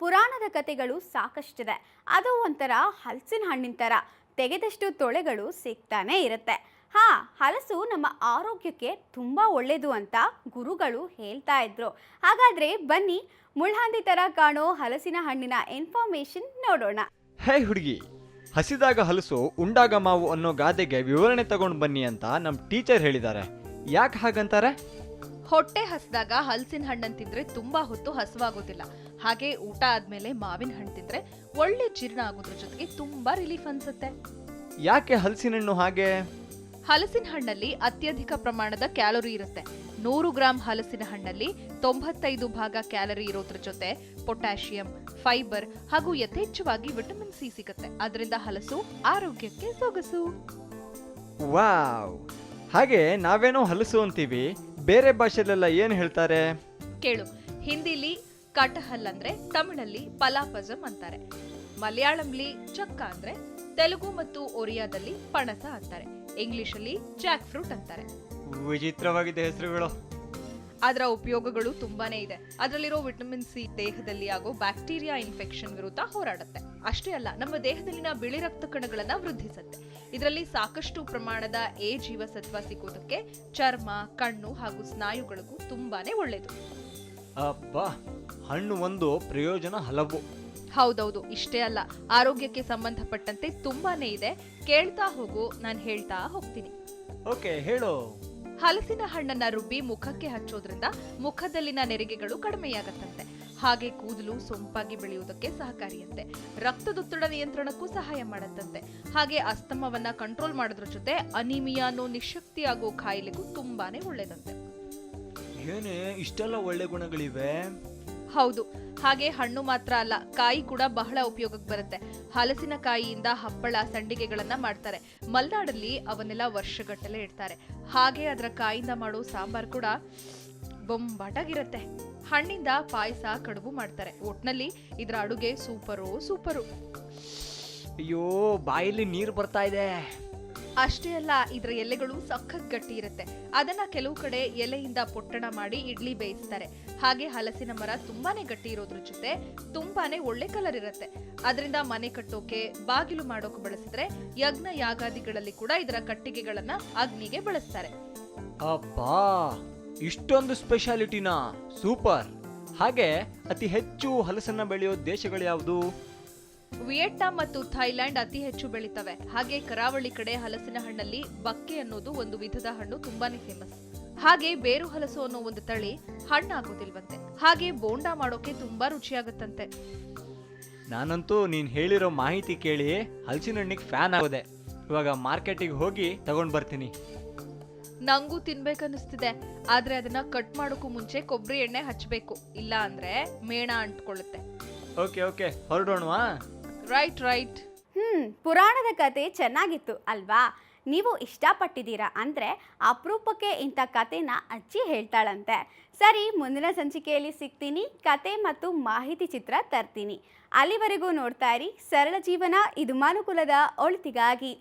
ಪುರಾಣದ ಕಥೆಗಳು ಸಾಕಷ್ಟಿದೆ. ಅದು ಒಂಥರ ಹಲಸಿನ ಹಣ್ಣಿನ ಥರ ತೆಗೆದಷ್ಟು ತೊಳೆಗಳು ಸಿಗ್ತಾನೆ ಇರುತ್ತೆ. ಹಲಸು ನಮ್ಮ ಆರೋಗ್ಯಕ್ಕೆ ತುಂಬ ಒಳ್ಳೆಯದು ಅಂತ ಗುರುಗಳು ಹೇಳ್ತಾ ಇದ್ರು. ಹಾಗಾದ್ರೆ ಬನ್ನಿ, ಮುಳ್ಹಂದಿ ಥರ ಕಾಣೋ ಹಲಸಿನ ಹಣ್ಣಿನ ಇನ್ಫಾರ್ಮೇಶನ್ ನೋಡೋಣ. ಹೇ ಹುಡುಗಿ, ಹಸಿದಾಗ ಹಲಸು ಉಂಡಾಗ ಮಾವು ಅನ್ನೋ ಗಾದೆಗೆ ವಿವರಣೆ ತಗೊಂಡು ಬನ್ನಿ ಅಂತ ನಮ್ಮ ಟೀಚರ್ ಹೇಳಿದ್ದಾರೆ. ಯಾಕೆ ಹಾಗಂತಾರೆ? ಹೊಟ್ಟೆ ಹಸಿದಾಗ ಹಲಸಿನ ಹಣ್ಣನ್ನು ತಿಂದ್ರೆ ತುಂಬಾ ಹೊತ್ತು ಹಸುವಾಗೋದಿಲ್ಲ. ಹಾಗೆ ಊಟ ಆದ್ಮೇಲೆ ಮಾವಿನ ಹಣ್ಣು ತಿಂದ್ರೆ ಒಳ್ಳೆ ಜೀರ್ಣ ಆಗೋದ್ರ ಜೊತೆಗೆ ತುಂಬಾ ರಿಲೀಫ್ ಅನ್ಸುತ್ತೆ. ಯಾಕೆ ಹಲಸಿನ ಹಣ್ಣು ಹಾಗೆ? ಹಲಸಿನ ಹಣ್ಣಲ್ಲಿ ಅತ್ಯಧಿಕ ಪ್ರಮಾಣದ ಕ್ಯಾಲೋರಿ ಇರುತ್ತೆ. 100 ಗ್ರಾಂ ಹಲಸಿನ ಹಣ್ಣಲ್ಲಿ 95 ಭಾಗ ಕ್ಯಾಲರಿ ಇರೋದ್ರ ಜೊತೆ ಪೊಟ್ಯಾಷಿಯಂ, ಫೈಬರ್ ಹಾಗೂ ಯಥೇಚ್ಛವಾಗಿ ವಿಟಮಿನ್ ಸಿ ಸಿಗುತ್ತೆ. ಅದರಿಂದ ಹಲಸು ಆರೋಗ್ಯಕ್ಕೆ ಸೊಗಸು. ವಾವ್! ಹಾಗೆ ನಾವೇನೋ ಹಲಸು ಅಂತೀವಿ, ಬೇರೆ ಭಾಷೆಲೆಲ್ಲ ಏನು ಹೇಳ್ತಾರೆ ಕೇಳು. ಹಿಂದಿಲಿ ಕಟಹಲ್ ಅಂದ್ರೆ, ತಮಿಳಲ್ಲಿ ಪಲಾಪಜಂ ಅಂತಾರೆ, ಮಲಯಾಳಂಲಿ ಚಕ್ಕ ಅಂದ್ರೆ, ತೆಲುಗು ಮತ್ತು ಒರಿಯಾದಲ್ಲಿ ಪಣಸ ಅಂತಾರೆ, ಇಂಗ್ಲಿಷಲ್ಲಿ ಜಾಕ್ ಫ್ರೂಟ್ ಅಂತಾರೆ. ವಿಚಿತ್ರವಾಗಿದೆ ಹೆಸರುಗಳು. ಅದರ ಉಪಯೋಗಗಳು ತುಂಬಾನೇ ಇದೆ. ಅದರಲ್ಲಿರೋ ವಿಟಮಿನ್ ಸಿ ದೇಹದಲ್ಲಿ ಆಗೋ ಬ್ಯಾಕ್ಟೀರಿಯಾ ಇನ್ಫೆಕ್ಷನ್ ವಿರುದ್ಧ ಹೋರಾಡುತ್ತೆ. ಅಷ್ಟೇ ಅಲ್ಲ, ನಮ್ಮ ದೇಹದಲ್ಲಿನ ಬಿಳಿ ರಕ್ತ ಕಣಗಳನ್ನ ವೃದ್ಧಿಸುತ್ತೆ. ಇದರಲ್ಲಿ ಸಾಕಷ್ಟು ಪ್ರಮಾಣದ ಎ ಜೀವಸತ್ವ ಸಿಗೋದಕ್ಕೆ ಚರ್ಮ, ಕಣ್ಣು ಹಾಗೂ ಸ್ನಾಯುಗಳಿಗೂ ತುಂಬಾನೇ ಒಳ್ಳೇದು. ಅಬ್ಬಾ, ಹಣ್ಣು ಒಂದು, ಪ್ರಯೋಜನ ಹಲವು. ಹೌದೌದು, ಇಷ್ಟೇ ಅಲ್ಲ, ಆರೋಗ್ಯಕ್ಕೆ ಸಂಬಂಧಪಟ್ಟಂತೆ ತುಂಬಾನೇ ಇದೆ. ಕೇಳ್ತಾ ಹೋಗು, ನಾನು ಹೇಳ್ತಾ ಹೋಗ್ತೀನಿ. ಓಕೆ, ಹೇಳು. ಹಲಸಿನ ಹಣ್ಣನ್ನ ರುಬ್ಬಿ ಮುಖಕ್ಕೆ ಹಚ್ಚೋದ್ರಿಂದ ಮುಖದಲ್ಲಿನ ನೆರಿಗೆಗಳು ಕಡಿಮೆಯಾಗತ್ತಂತೆ. ಹಾಗೆ ಕೂದಲು ಸೊಂಪಾಗಿ ಬೆಳೆಯುವುದಕ್ಕೆ ಸಹಕಾರಿಯಂತೆ. ರಕ್ತದೊತ್ತಡ ನಿಯಂತ್ರಣಕ್ಕೂ ಸಹಾಯ ಮಾಡತ್ತಂತೆ. ಹಾಗೆ ಅಸ್ತಮವನ್ನ ಕಂಟ್ರೋಲ್ ಮಾಡೋದ್ರ ಜೊತೆ ಅನಿಮಿಯಾ ಅನ್ನೋ ನಿಶಕ್ತಿ ಆಗೋ ಕಾಯಿಲೆಗೂ ತುಂಬಾನೇ ಒಳ್ಳೇದಂತೆ. ಏನೇ ಇಷ್ಟೆಲ್ಲ ಒಳ್ಳೆ ಗುಣಗಳಿವೆ? ಹೌದು. ಹಾಗೆ ಹಣ್ಣು ಮಾತ್ರ ಅಲ್ಲ, ಕಾಯಿ ಕೂಡ ಬಹಳ ಉಪಯೋಗಕ್ಕೆ ಬರುತ್ತೆ. ಹಲಸಿನ ಕಾಯಿಯಿಂದ ಹಪ್ಪಳ, ಸಂಡಿಗೆಗಳನ್ನ ಮಾಡ್ತಾರೆ. ಮಲೆನಾಡಲ್ಲಿ ಅವನ್ನೆಲ್ಲ ವರ್ಷಗಟ್ಟಲೆ ಇಡ್ತಾರೆ. ಹಾಗೆ ಅದರ ಕಾಯಿಂದ ಮಾಡೋ ಸಾಂಬಾರ್ ಕೂಡ ಬೊಂಬಾಟಾಗಿರುತ್ತೆ. ಹಣ್ಣಿಂದ ಪಾಯಸ, ಕಡುಬು ಮಾಡ್ತಾರೆ. ಒಟ್ನಲ್ಲಿ ಇದರ ಅಡುಗೆ ಸೂಪರು. ಅಯ್ಯೋ, ಬಾಯಲ್ಲಿ ನೀರು ಬರ್ತಾ ಇದೆ. ಅಷ್ಟೇ ಅಲ್ಲ, ಇದರ ಎಲೆಗಳು ಸಖತ್ ಗಟ್ಟಿ ಇರುತ್ತೆ. ಅದನ್ನ ಕೆಲವು ಕಡೆ ಎಲೆಯಿಂದ ಪೊಟ್ಟಣ ಮಾಡಿ ಇಡ್ಲಿ ಬೇಯಿಸ್ತಾರೆ. ಹಾಗೆ ಹಲಸಿನ ಮರ ತುಂಬಾನೇ ಗಟ್ಟಿ ಇರೋದ್ರ ಜೊತೆ ತುಂಬಾನೇ ಒಳ್ಳೆ ಕಲರ್ ಇರುತ್ತೆ. ಅದರಿಂದ ಮನೆ ಕಟ್ಟೋಕೆ, ಬಾಗಿಲು ಮಾಡೋಕೆ ಬಳಸಿದ್ರೆ ಯಜ್ಞ ಯಾಗಾದಿಗಳಲ್ಲಿ ಕೂಡ ಇದರ ಕಟ್ಟಿಗೆಗಳನ್ನ ಅಗ್ನಿಗೆ ಬಳಸ್ತಾರೆ. ಅಬ್ಬಾ, ಇಷ್ಟೊಂದು ಸ್ಪೆಷಾಲಿಟಿನಾ? ಸೂಪರ್. ಹಾಗೆ ಅತಿ ಹೆಚ್ಚು ಹಲಸನ್ನ ಬೆಳೆಯೋ ದೇಶಗಳು ಯಾವುದು? ವಿಯೆಟ್ನಾಂ ಮತ್ತು ಥೈಲ್ಯಾಂಡ್ ಅತಿ ಹೆಚ್ಚು ಬೆಳಿತವೆ. ಹಾಗೆ ಕರಾವಳಿ ಕಡೆ ಹಲಸಿನ ಹಣ್ಣಲ್ಲಿ ಬಕ್ಕೆ ಅನ್ನೋದು ಒಂದು ವಿಧದ ಹಣ್ಣು ತುಂಬಾನೇ ಫೇಮಸ್. ಹಾಗೆ ಬೇರು ಹಲಸು ಅನ್ನೋ ಒಂದು ತಳಿ ಹಣ್ಣಾಗೋದಿಲ್ವಂತೆ. ಹಾಗೆ ಬೋಂಡಾ ಮಾಡೋಕೆ ತುಂಬಾ ರುಚಿಯಾಗುತ್ತಂತೆ. ನಾನಂತೂ ನೀನ್ ಹೇಳಿರೋ ಮಾಹಿತಿ ಕೇಳಿ ಹಲಸಿನ ಹಣ್ಣಿಗೆ ಫ್ಯಾನ್ ಆಗೋದೆ. ಇವಾಗ ಮಾರ್ಕೆಟಿಗೆ ಹೋಗಿ ತಗೊಂಡ್ ಬರ್ತೀನಿ. ನಂಗೂ ತಿನ್ಬೇಕನ್ನಿಸ್ತಿದೆ. ಆದ್ರೆ ಅದನ್ನ ಕಟ್ ಮಾಡೋಕ್ಕೂ ಮುಂಚೆ ಕೊಬ್ಬರಿ ಎಣ್ಣೆ ಹಚ್ಚಬೇಕು, ಇಲ್ಲ ಅಂದ್ರೆ ಮೇಣ ಅಂಟ್ಕೊಳ್ಳುತ್ತೆ. ಓಕೆ, ಹೊರಡೋಣವಾ? ರೈಟ್. ಪುರಾಣದ ಕತೆ ಚೆನ್ನಾಗಿತ್ತು ಅಲ್ವಾ? ನೀವು ಇಷ್ಟಪಟ್ಟಿದ್ದೀರಾ ಅಂದರೆ ಅಪರೂಪಕ್ಕೆ ಇಂಥ ಕತೆನ ಅಜ್ಜಿ ಹೇಳ್ತಾಳಂತೆ. ಸರಿ, ಮುಂದಿನ ಸಂಚಿಕೆಯಲ್ಲಿ ಸಿಗ್ತೀನಿ. ಕತೆ ಮತ್ತು ಮಾಹಿತಿ ಚಿತ್ರ ತರ್ತೀನಿ. ಅಲ್ಲಿವರೆಗೂ ನೋಡ್ತಾ ಇರಿ ಸರಳ ಜೀವನ. ಇದು ಮನುಕುಲದ ಒಳಿತಿಗಾಗಿ.